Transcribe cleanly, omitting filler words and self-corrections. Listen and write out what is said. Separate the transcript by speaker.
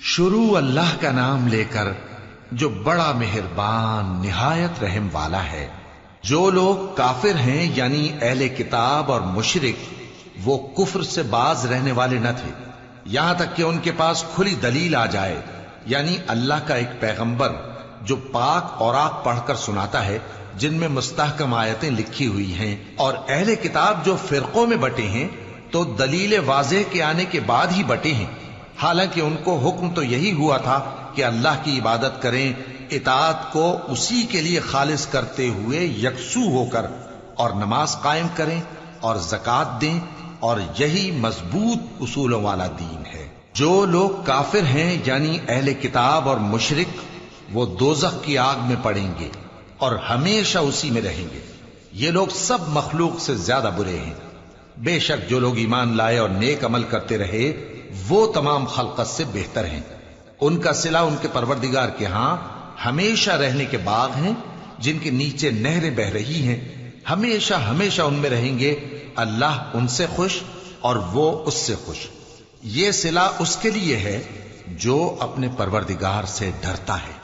Speaker 1: شروع اللہ کا نام لے کر جو بڑا مہربان نہایت رحم والا ہے۔ جو لوگ کافر ہیں یعنی اہل کتاب اور مشرک، وہ کفر سے باز رہنے والے نہ تھے یہاں تک کہ ان کے پاس کھلی دلیل آ جائے، یعنی اللہ کا ایک پیغمبر جو پاک اوراق پڑھ کر سناتا ہے جن میں مستحکم آیتیں لکھی ہوئی ہیں، اور اہل کتاب جو فرقوں میں بٹے ہیں تو دلیل واضح کے آنے کے بعد ہی بٹے ہیں، حالانکہ ان کو حکم تو یہی ہوا تھا کہ اللہ کی عبادت کریں، اطاعت کو اسی کے لیے خالص کرتے ہوئے یکسو ہو کر، اور نماز قائم کریں اور زکوٰۃ دیں، اور یہی مضبوط اصولوں والا دین ہے۔ جو لوگ کافر ہیں یعنی اہل کتاب اور مشرک، وہ دوزخ کی آگ میں پڑیں گے اور ہمیشہ اسی میں رہیں گے۔ یہ لوگ سب مخلوق سے زیادہ برے ہیں۔ بے شک جو لوگ ایمان لائے اور نیک عمل کرتے رہے وہ تمام خلقت سے بہتر ہیں۔ ان کا صلہ ان کے پروردگار کے ہاں ہمیشہ رہنے کے باغ ہیں جن کے نیچے نہریں بہ رہی ہیں، ہمیشہ ہمیشہ ان میں رہیں گے۔ اللہ ان سے خوش اور وہ اس سے خوش۔ یہ صلہ اس کے لیے ہے جو اپنے پروردگار سے ڈرتا ہے۔